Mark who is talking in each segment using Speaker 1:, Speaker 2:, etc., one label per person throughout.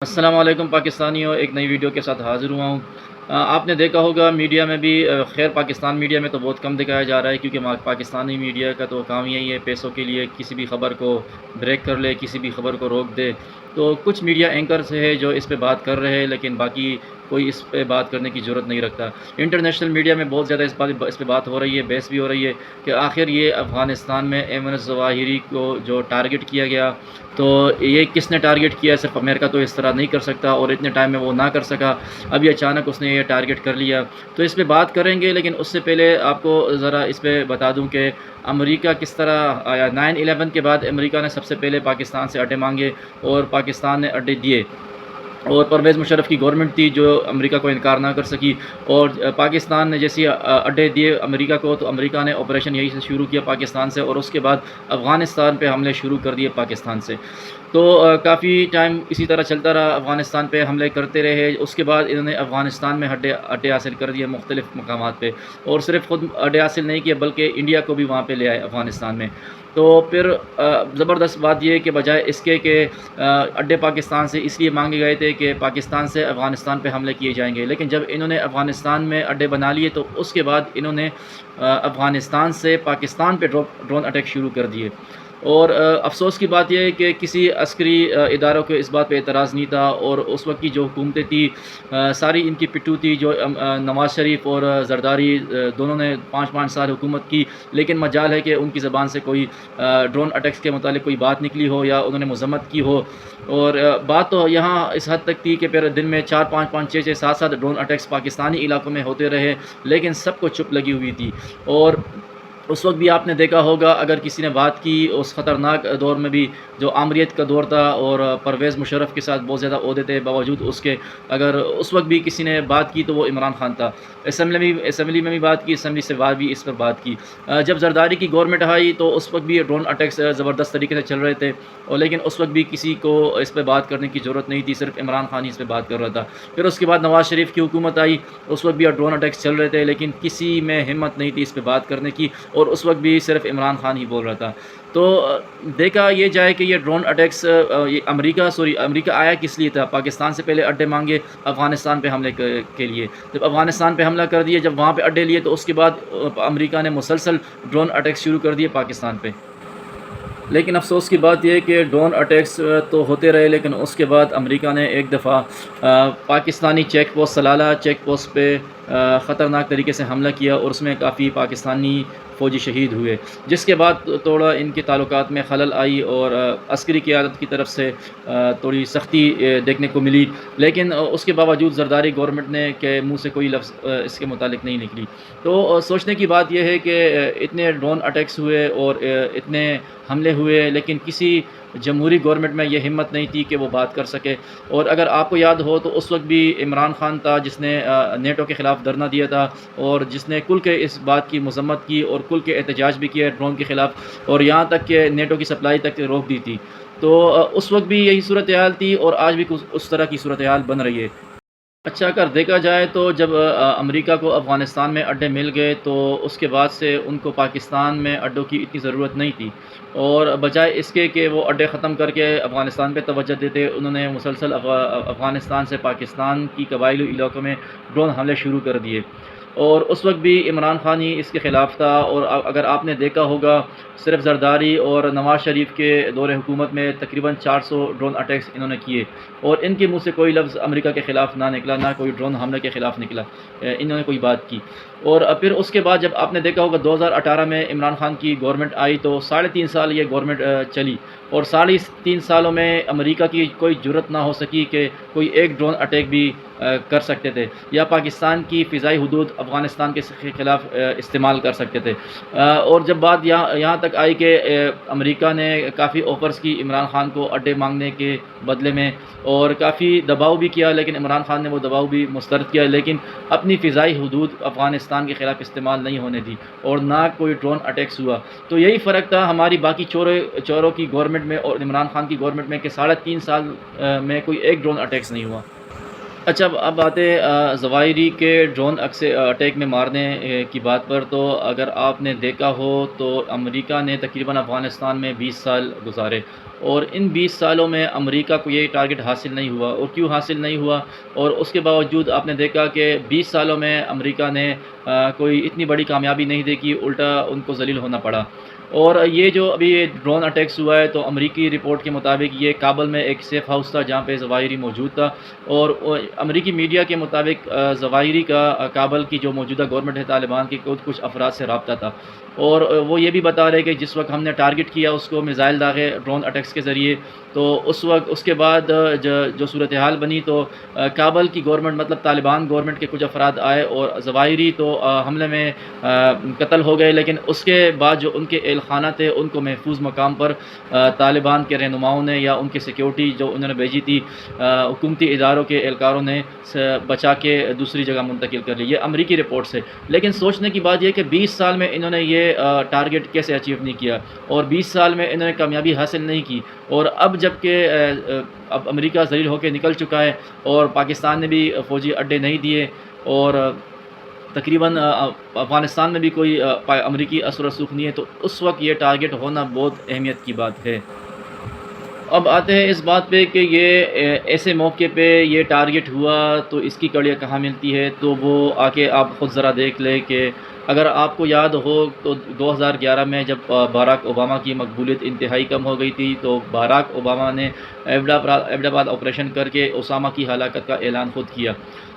Speaker 1: السلام علیکم پاکستانیوں، ایک نئی ویڈیو کے ساتھ حاضر ہوا ہوں۔ آپ نے دیکھا ہوگا میڈیا میں بھی، خیر پاکستان میڈیا میں تو بہت کم دکھایا جا رہا ہے، کیونکہ پاکستانی میڈیا کا تو کام یہی ہے پیسوں کے لیے کسی بھی خبر کو بریک کر لے، کسی بھی خبر کو روک دے۔ تو کچھ میڈیا اینکرز ہے جو اس پہ بات کر رہے ہیں، لیکن باقی کوئی اس پہ بات کرنے کی ضرورت نہیں رکھتا۔ انٹرنیشنل میڈیا میں بہت زیادہ اس پہ بات ہو رہی ہے، بحث بھی ہو رہی ہے کہ آخر یہ افغانستان میں ایمن الظواہری کو جو ٹارگٹ کیا گیا، تو یہ کس نے ٹارگٹ کیا؟ صرف امریکہ تو اس طرح نہیں کر سکتا، اور اتنے ٹائم میں وہ نہ کر سکا، اب یہ اچانک اس نے یہ ٹارگٹ کر لیا۔ تو اس پہ بات کریں گے، لیکن اس سے پہلے آپ کو ذرا اس پہ بتا دوں کہ امریکہ کس طرح آیا۔ 9/11 کے بعد امریکہ نے سب سے پہلے پاکستان سے اڈے مانگے، اور پاکستان نے اڈے دیے، اور پرویز مشرف کی گورنمنٹ تھی جو امریکہ کو انکار نہ کر سکی، اور پاکستان نے جیسے اڈے دیے امریکہ کو، تو امریکہ نے آپریشن یہی سے شروع کیا پاکستان سے، اور اس کے بعد افغانستان پہ حملے شروع کر دیے پاکستان سے۔ تو کافی ٹائم اسی طرح چلتا رہا، افغانستان پہ حملے کرتے رہے۔ اس کے بعد انہوں نے افغانستان میں اڈے حاصل کر دیے مختلف مقامات پہ، اور صرف خود اڈے حاصل نہیں کیے بلکہ انڈیا کو بھی وہاں پہ لے آئے افغانستان میں۔ تو پھر زبردست بات یہ کہ بجائے اس کے کہ اڈے پاکستان سے اس لیے مانگے گئے تھے کہ پاکستان سے افغانستان پہ حملے کیے جائیں گے، لیکن جب انہوں نے افغانستان میں اڈے بنا لیے تو اس کے بعد انہوں نے افغانستان سے پاکستان پہ ڈرون اٹیک شروع کر دیے۔ اور افسوس کی بات یہ ہے کہ کسی عسکری اداروں کو اس بات پہ اعتراض نہیں تھا، اور اس وقت کی جو حکومتیں تھی ساری ان کی پٹھو تھی، جو نواز شریف اور زرداری دونوں نے 5 سال حکومت کی، لیکن مجال ہے کہ ان کی زبان سے کوئی ڈرون اٹیکس کے متعلق کوئی بات نکلی ہو یا انہوں نے مذمت کی ہو۔ اور بات تو یہاں اس حد تک تھی کہ پھر دن میں 4 5 5 6 6 7 ڈرون اٹیکس پاکستانی علاقوں میں ہوتے رہے، لیکن سب کو چپ لگی ہوئی تھی۔ اور اس وقت بھی آپ نے دیکھا ہوگا، اگر کسی نے بات کی اس خطرناک دور میں بھی جو آمریت کا دور تھا، اور پرویز مشرف کے ساتھ بہت زیادہ عہدے تھے، باوجود اس کے اگر اس وقت بھی کسی نے بات کی تو وہ عمران خان تھا۔ اسمبلی میں بھی بات کی، اسمبلی سے بعد بھی اس پر بات کی۔ جب زرداری کی گورنمنٹ آئی تو اس وقت بھی ڈرون اٹیکس زبردست طریقے سے چل رہے تھے، اور لیکن اس وقت بھی کسی کو اس پہ بات کرنے کی ضرورت نہیں تھی، صرف عمران خان ہی اس پہ بات کر رہا تھا۔ پھر اس کے بعد نواز شریف کی حکومت آئی، اس وقت بھی ڈرون اٹیکس چل رہے تھے، لیکن کسی میں ہمت نہیں تھی اس پہ بات کرنے کی، اور اس وقت بھی صرف عمران خان ہی بول رہا تھا۔ تو دیکھا یہ جائے کہ یہ ڈرون اٹیکس یہ امریکہ آیا کس لیے تھا؟ پاکستان سے پہلے اڈے مانگے افغانستان پہ حملے کے لیے، جب افغانستان پہ حملہ کر دیے، جب وہاں پہ اڈے لیے، تو اس کے بعد امریکہ نے مسلسل ڈرون اٹیکس شروع کر دیے پاکستان پہ۔ لیکن افسوس کی بات یہ ہے کہ ڈرون اٹیکس تو ہوتے رہے، لیکن اس کے بعد امریکہ نے ایک دفعہ پاکستانی check post Salala check post پہ خطرناک طریقے سے حملہ کیا، اور اس میں کافی پاکستانی فوجی شہید ہوئے، جس کے بعد تھوڑا ان کے تعلقات میں خلل آئی، اور عسکری قیادت کی طرف سے تھوڑی سختی دیکھنے کو ملی۔ لیکن اس کے باوجود زرداری گورنمنٹ نے کے منہ سے کوئی لفظ اس کے متعلق نہیں نکلی۔ تو سوچنے کی بات یہ ہے کہ اتنے ڈرون اٹیکس ہوئے اور اتنے حملے ہوئے، لیکن کسی جمہوری گورنمنٹ میں یہ ہمت نہیں تھی کہ وہ بات کر سکے۔ اور اگر آپ کو یاد ہو تو اس وقت بھی عمران خان تھا جس نے نیٹو کے خلاف دھرنا دیا تھا، اور جس نے کل کے اس بات کی مذمت کی، اور کل کے احتجاج بھی کیا ڈرون کے خلاف، اور یہاں تک کہ نیٹو کی سپلائی تک روک دی تھی۔ تو اس وقت بھی یہی صورتحال تھی، اور آج بھی اس طرح کی صورتحال بن رہی ہے۔ اچھا، اگر دیکھا جائے تو جب امریکہ کو افغانستان میں اڈے مل گئے، تو اس کے بعد سے ان کو پاکستان میں اڈوں کی اتنی ضرورت نہیں تھی، اور بجائے اس کے کہ وہ اڈے ختم کر کے افغانستان پہ توجہ دیتے، انہوں نے مسلسل افغانستان سے پاکستان کی قبائلی علاقوں میں ڈرون حملے شروع کر دیے۔ اور اس وقت بھی عمران خان ہی اس کے خلاف تھا، اور اگر آپ نے دیکھا ہوگا صرف زرداری اور نواز شریف کے دور حکومت میں تقریباً 400 ڈرون اٹیکس انہوں نے کیے، اور ان کے منہ سے کوئی لفظ امریکہ کے خلاف نہ نکلا، نہ کوئی ڈرون حملے کے خلاف نکلا، انہوں نے کوئی بات کی۔ اور پھر اس کے بعد جب آپ نے دیکھا ہوگا 2018 میں عمران خان کی گورنمنٹ آئی، تو 3.5 سال یہ گورنمنٹ چلی، اور 3.5 سالوں میں امریکہ کی کوئی جرت نہ ہو سکی کہ کوئی ایک ڈرون اٹیک بھی کر سکتے تھے، یا پاکستان کی فضائی حدود افغانستان کے خلاف استعمال کر سکتے تھے۔ اور جب بات یہاں تک آئی کہ امریکہ نے کافی آفرز کی عمران خان کو اڈے مانگنے کے بدلے میں، اور کافی دباؤ بھی کیا، لیکن عمران خان نے وہ دباؤ بھی مسترد کیا، لیکن اپنی فضائی حدود افغانستان کے خلاف استعمال نہیں ہونے دی، اور نہ کوئی ڈرون اٹیکس ہوا۔ تو یہی فرق تھا ہماری باقی چوروں کی گورنمنٹ میں اور عمران خان کی گورنمنٹ میں، کہ 3.5 سال میں کوئی ایک ڈرون اٹیکس نہیں ہوا۔ اچھا، اب آتے ہیں ظواہری کے ڈرون اٹیک میں مارنے کی بات پر۔ تو اگر آپ نے دیکھا ہو تو امریکہ نے تقریباً افغانستان میں 20 سال گزارے، اور ان 20 سالوں میں امریکہ کو یہ ٹارگٹ حاصل نہیں ہوا، اور کیوں حاصل نہیں ہوا؟ اور اس کے باوجود آپ نے دیکھا کہ 20 سالوں میں امریکہ نے کوئی اتنی بڑی کامیابی نہیں دیکھی، الٹا ان کو ذلیل ہونا پڑا۔ اور یہ جو ابھی ڈرون اٹیکس ہوا ہے، تو امریکی رپورٹ کے مطابق یہ کابل میں ایک سیف ہاؤس تھا جہاں پہ ظواہری موجود تھا، اور امریکی میڈیا کے مطابق ظواہری کا کابل کی جو موجودہ گورنمنٹ ہے طالبان کی، کچھ افراد سے رابطہ تھا، اور وہ یہ بھی بتا رہے کہ جس وقت ہم نے ٹارگٹ کیا اس کو میزائل داغے ڈرون اٹیکس کے ذریعے، تو اس کے بعد جو صورتحال بنی، تو کابل کی گورنمنٹ مطلب طالبان گورنمنٹ کے کچھ افراد آئے اور ظواہری تو حملے میں قتل ہو گئے، لیکن اس کے بعد جو ان کے اہل خانہ تھے ان کو محفوظ مقام پر طالبان کے رہنماؤں نے یا ان کی سیکیورٹی جو انہوں نے بھیجی تھی حکومتی اداروں کے اہلکاروں نے بچا کے دوسری جگہ منتقل کر لی۔ یہ امریکی رپورٹ سے، لیکن سوچنے کی بات یہ کہ 20 سال میں انہوں نے یہ ٹارگٹ کیسے اچیو نہیں کیا، اور 20 سال میں انہوں نے کامیابی حاصل نہیں کی، اور اب جب کہ اب امریکہ ذلیل ہو کے نکل چکا ہے اور پاکستان نے بھی فوجی اڈے نہیں دیے، اور تقریباً افغانستان میں بھی کوئی امریکی اثر و رسوخ نہیں ہے، تو اس وقت یہ ٹارگٹ ہونا بہت اہمیت کی بات ہے۔ اب آتے ہیں اس بات پہ کہ یہ ایسے موقع پہ یہ ٹارگٹ ہوا تو اس کی کڑیاں کہاں ملتی ہے، تو وہ آ کے آپ خود ذرا دیکھ لیں کہ اگر آپ کو یاد ہو تو 2011 میں جب باراک اوباما کی مقبولیت انتہائی کم ہو گئی تھی، تو باراک اوباما نے ایبٹ آباد آپریشن کر کے اسامہ کی ہلاکت کا اعلان خود کیا،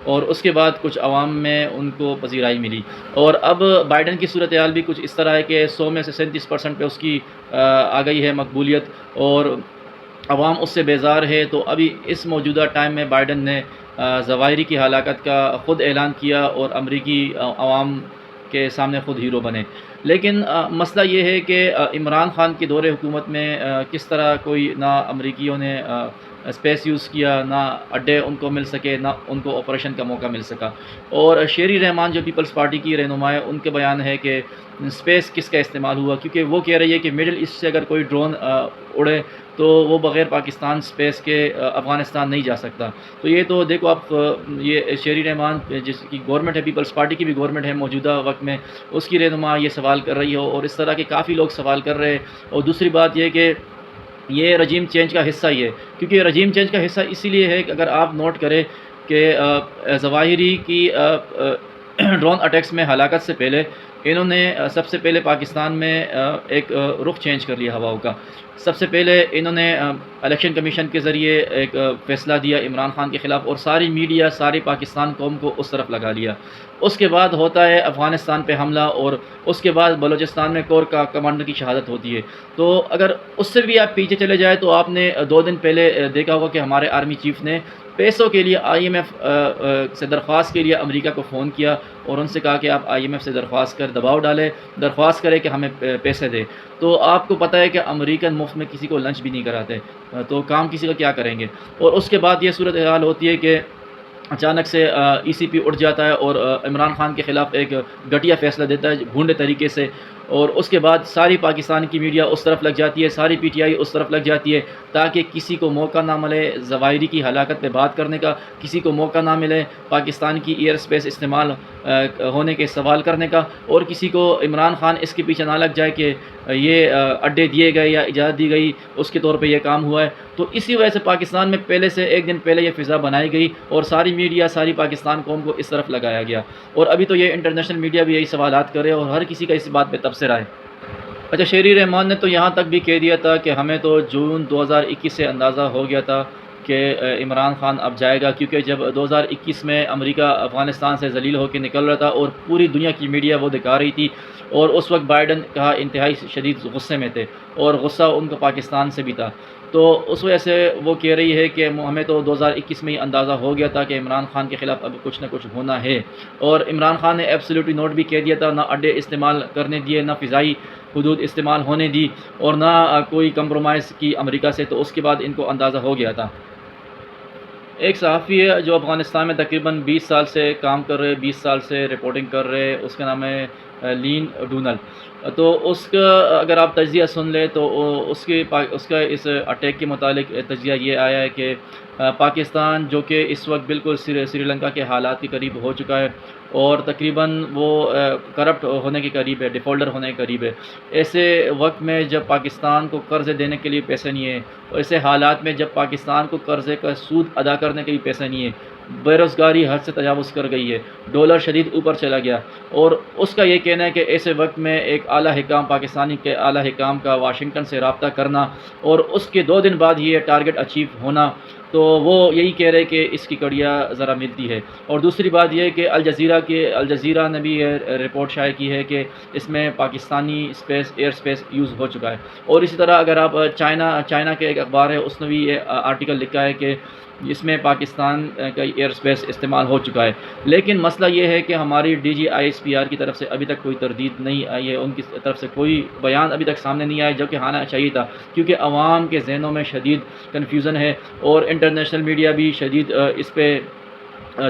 Speaker 1: اور اس کے بعد کچھ عوام میں ان کو پذیرائی ملی، اور اب بائیڈن کی صورتحال بھی کچھ اس طرح ہے کہ 100 میں سے 37% پہ اس کی آ گئی ہے مقبولیت، اور عوام اس سے بیزار ہے۔ تو ابھی اس موجودہ ٹائم میں بائیڈن نے ظواہری کی ہلاکت کا خود اعلان کیا اور امریکی عوام کے سامنے خود ہیرو بنے، لیکن مسئلہ یہ ہے کہ عمران خان کے دور حکومت میں کس طرح کوئی نہ امریکیوں نے اسپیس یوز کیا، نہ اڈے ان کو مل سکے، نہ ان کو آپریشن کا موقع مل سکا، اور شیری رحمان جو پیپلز پارٹی کی رہنما ہے ان کے بیان ہے کہ اسپیس کس کا استعمال ہوا، کیونکہ وہ کہہ رہی ہے کہ مڈل ایسٹ سے اگر کوئی ڈرون اڑے تو وہ بغیر پاکستان اسپیس کے افغانستان نہیں جا سکتا۔ تو یہ تو دیکھو آپ، یہ شیری رحمان جس کی گورنمنٹ ہے، پیپلز پارٹی کی بھی گورنمنٹ ہے موجودہ وقت میں، اس کی رہنما یہ سوال کر رہی ہو، اور اس طرح کے کافی لوگ سوال کر رہے ہیں۔ اور دوسری بات یہ کہ یہ رجیم چینج کا حصہ ہی ہے، کیونکہ یہ رجیم چینج کا حصہ اسی لیے ہے کہ اگر آپ نوٹ کریں کہ ظواہری کی ڈرون اٹیکس میں ہلاکت سے پہلے انہوں نے سب سے پہلے پاکستان میں ایک رخ چینج کر لیا ہواؤں کا۔ سب سے پہلے انہوں نے الیکشن کمیشن کے ذریعے ایک فیصلہ دیا عمران خان کے خلاف، اور ساری میڈیا ساری پاکستان قوم کو اس طرف لگا لیا۔ اس کے بعد ہوتا ہے افغانستان پہ حملہ، اور اس کے بعد بلوچستان میں کور کا کمانڈر کی شہادت ہوتی ہے۔ تو اگر اس سے بھی آپ پیچھے چلے جائیں تو آپ نے 2 دن پہلے دیکھا ہوگا کہ ہمارے آرمی چیف نے پیسوں کے لیے IMF سے درخواست کے لیے امریکہ کو فون کیا، اور ان سے کہا کہ آپ IMF سے درخواست کر دباؤ ڈالیں، درخواست کریں کہ ہمیں پیسے دے۔ تو آپ کو پتہ ہے کہ امریکن مفت میں کسی کو لنچ بھی نہیں کراتے، تو کام کسی کا کیا کریں گے؟ اور اس کے بعد یہ صورتحال ہوتی ہے کہ اچانک سے ECP اٹھ جاتا ہے اور عمران خان کے خلاف ایک گھٹیا فیصلہ دیتا ہے بھونڈے طریقے سے، اور اس کے بعد ساری پاکستان کی میڈیا اس طرف لگ جاتی ہے، ساری PTI اس طرف لگ جاتی ہے، تاکہ کسی کو موقع نہ ملے ظواہری کی ہلاکت پہ بات کرنے کا، کسی کو موقع نہ ملے پاکستان کی ایئر اسپیس استعمال ہونے کے سوال کرنے کا، اور کسی کو عمران خان اس کے پیچھے نہ لگ جائے کہ یہ اڈے دیے گئے یا اجازت دی گئی اس کے طور پہ یہ کام ہوا ہے۔ تو اسی وجہ سے پاکستان میں پہلے سے ایک دن پہلے یہ فضا بنائی گئی، اور ساری میڈیا ساری پاکستان قوم کو اس طرف لگایا گیا، اور ابھی تو یہ انٹرنیشنل میڈیا بھی یہی سوالات کرے اور ہر کسی کا اس بات پہ تبصرہ ہے۔ اچھا، شیری رحمان نے تو یہاں تک بھی کہہ دیا تھا کہ ہمیں تو جون 2021 سے اندازہ ہو گیا تھا کہ عمران خان اب جائے گا، کیونکہ جب 2021 میں امریکہ افغانستان سے ذلیل ہو کے نکل رہا تھا اور پوری دنیا کی میڈیا وہ دکھا رہی تھی، اور اس وقت بائیڈن کہا انتہائی شدید غصے میں تھے، اور غصہ ان کو پاکستان سے بھی تھا، تو اس وجہ سے وہ کہہ رہی ہے کہ ہمیں تو 2021 میں ہی اندازہ ہو گیا تھا کہ عمران خان کے خلاف اب کچھ نہ کچھ ہونا ہے، اور عمران خان نے ایبسلیوٹلی نوٹ بھی کہہ دیا تھا، نہ اڈے استعمال کرنے دیے، نہ فضائی حدود استعمال ہونے دی، اور نہ کوئی کمپرومائز کی امریکہ سے، تو اس کے بعد ان کو اندازہ ہو گیا تھا۔ ایک صحافی ہے جو افغانستان میں تقریباً 20 سال سے کام کر رہے، 20 سال سے رپورٹنگ کر رہے، اس کا نام ہے لین ڈونل۔ تو اس کا اگر آپ تجزیہ سن لیں تو اس کا اس اٹیک کے متعلق تجزیہ یہ آیا ہے کہ پاکستان جو کہ اس وقت بالکل سری لنکا کے حالات کے قریب ہو چکا ہے اور تقریباً وہ کرپٹ ہونے کے قریب ہے، ڈیفالٹر ہونے کے قریب ہے۔ ایسے وقت میں جب پاکستان کو قرضے دینے کے لیے پیسے نہیں ہیں، ایسے حالات میں جب پاکستان کو قرضے کا سود ادا کرنے کے لیے پیسے نہیں ہیں، بے روزگاری حد سے تجاوز کر گئی ہے، ڈالر شدید اوپر چلا گیا، اور اس کا یہ کہنا ہے کہ ایسے وقت میں ایک اعلیٰ حکام، پاکستانی کے اعلیٰ حکام کا واشنگٹن سے رابطہ کرنا اور اس کے 2 دن بعد یہ ٹارگٹ اچیو ہونا، تو وہ یہی کہہ رہے کہ اس کی کڑیاں ذرا ملتی ہے۔ اور دوسری بات یہ ہے کہ الجزیرہ نے بھی یہ رپورٹ شائع کی ہے کہ اس میں پاکستانی ایئر اسپیس یوز ہو چکا ہے۔ اور اسی طرح اگر آپ چائنا کے ایک اخبار ہے، اس نے بھی یہ آرٹیکل لکھا ہے کہ اس میں پاکستان کا ایئر اسپیس استعمال ہو چکا ہے۔ لیکن مسئلہ یہ ہے کہ ہماری DGISPR کی طرف سے ابھی تک کوئی تردید نہیں آئی ہے، ان کی طرف سے کوئی بیان ابھی تک سامنے نہیں آیا، جو کہ آنا چاہیے تھا، کیونکہ عوام کے ذہنوں میں شدید کنفیوژن ہے اور انٹرنیشنل میڈیا بھی شدید اس پہ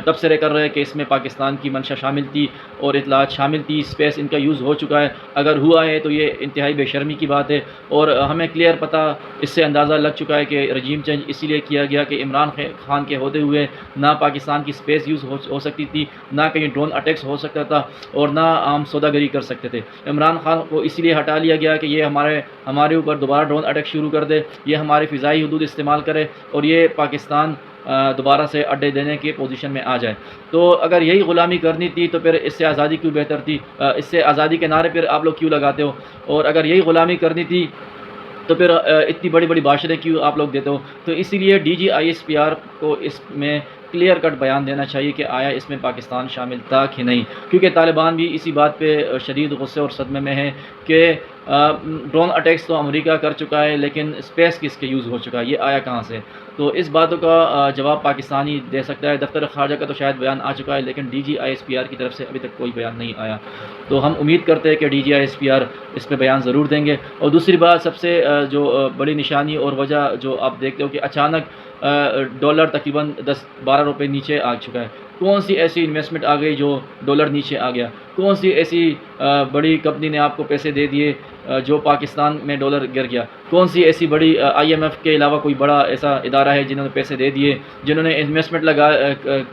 Speaker 1: تبصرے کر رہے ہیں کہ اس میں پاکستان کی منشا شامل تھی اور اطلاعات شامل تھی، اسپیس ان کا یوز ہو چکا ہے۔ اگر ہوا ہے تو یہ انتہائی بے شرمی کی بات ہے، اور ہمیں کلیئر پتہ اس سے اندازہ لگ چکا ہے کہ رجیم چینج اسی لیے کیا گیا کہ عمران خان کے ہوتے ہوئے نہ پاکستان کی اسپیس یوز ہو سکتی تھی، نہ کہیں ڈرون اٹیکس ہو سکتا تھا، اور نہ عام سوداگری کر سکتے تھے۔ عمران خان کو اسی لیے ہٹا لیا گیا کہ یہ ہمارے اوپر دوبارہ ڈرون اٹیک شروع کر دے، یہ ہماری فضائی حدود استعمال کرے اور یہ پاکستان دوبارہ سے اڈے دینے کی پوزیشن میں آ جائے۔ تو اگر یہی غلامی کرنی تھی تو پھر اس سے آزادی کیوں بہتر تھی؟ اس سے آزادی کے نعرے پھر آپ لوگ کیوں لگاتے ہو؟ اور اگر یہی غلامی کرنی تھی تو پھر اتنی بڑی بڑی بھاشنیں کیوں آپ لوگ دیتے ہو؟ تو اسی لیے DGISPR کو اس میں کلیئر کٹ بیان دینا چاہیے کہ آیا اس میں پاکستان شامل تھا کہ نہیں، کیونکہ طالبان بھی اسی بات پہ شدید غصے اور صدمے میں ہیں کہ ڈرون اٹیکس تو امریکہ کر چکا ہے، لیکن اسپیس کس کے یوز ہو چکا ہے، یہ آیا کہاں سے؟ تو اس باتوں کا جواب پاکستانی دے سکتا ہے۔ دفتر خارجہ کا تو شاید بیان آ چکا ہے، لیکن DGISPR کی طرف سے ابھی تک کوئی بیان نہیں آیا۔ تو ہم امید کرتے ہیں کہ DGISPR اس پہ بیان ضرور دیں گے۔ اور دوسری بات، سب سے جو بڑی نشانی اور وجہ جو آپ دیکھتے ہو کہ اچانک ڈالر تقریباً 10-12 روپے نیچے آ چکا ہے۔ کون سی ایسی انویسٹمنٹ آ گئی جو ڈالر نیچے آ گیا؟ کون سی ایسی بڑی کمپنی نے آپ کو پیسے دے دیے جو پاکستان میں ڈالر گر گیا؟ کون سی ایسی بڑی IMF کے علاوہ کوئی بڑا ایسا ادارہ ہے جنہوں نے پیسے دے دیے، جنہوں نے انویسٹمنٹ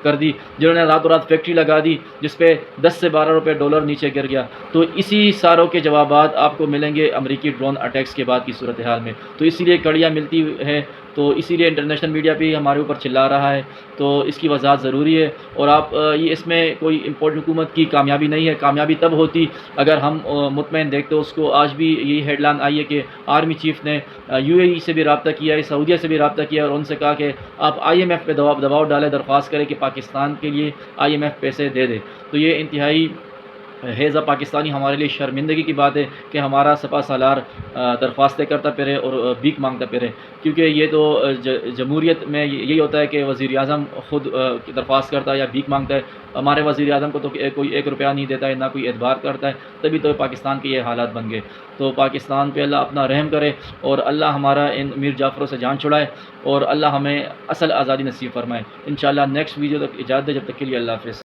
Speaker 1: کر دی، جنہوں نے راتوں رات فیکٹری لگا دی جس پہ 10 سے 12 روپے ڈالر نیچے گر گیا؟ تو اسی ساروں کے جوابات آپ کو ملیں گے امریکی ڈرون اٹیکس کے بعد کی صورتحال میں۔ تو اسی لیے کڑیاں ملتی ہے، تو اسی لیے انٹرنیشنل میڈیا بھی ہمارے اوپر چلا رہا ہے، تو اس کی وضاحت ضروری ہے۔ اور آپ یہ اس میں کوئی امپورٹ حکومت کی کامیابی نہیں ہے، کامیابی تب ہوتی اگر ہم مطمئن دیکھتے ہو۔ اس کو آج بھی یہی ہیڈ لائن آئی ہے کہ آرمی چیف نے UAE سے بھی رابطہ کیا ہے، سعودیہ سے بھی رابطہ کیا اور ان سے کہا کہ آپ IMF پہ دباؤ ڈالیں، درخواست کریں کہ پاکستان کے لیے IMF پیسے دے دے۔ تو یہ انتہائی حیضہ پاکستانی ہمارے لیے شرمندگی کی بات ہے کہ ہمارا سپہ سالار درخواستیں کرتا پھرے اور بھیک مانگتا پھرے، کیونکہ یہ تو جمہوریت میں یہی ہوتا ہے کہ وزیر اعظم خود درخواست کرتا ہے یا بھیک مانگتا ہے۔ ہمارے وزیر اعظم کو تو کوئی 1 روپیہ نہیں دیتا ہے، نہ کوئی اعتبار کرتا ہے، تبھی تو پاکستان کے یہ حالات بن گئے۔ تو پاکستان پہ اللہ اپنا رحم کرے اور اللہ ہمارا ان میر جعفروں سے جان چھڑائے اور اللہ ہمیں اصل آزادی نصیب فرمائے۔ انشاءاللہ نیکسٹ ویڈیو تک اجازت دے، جب تک کے لیے اللہ حافظ۔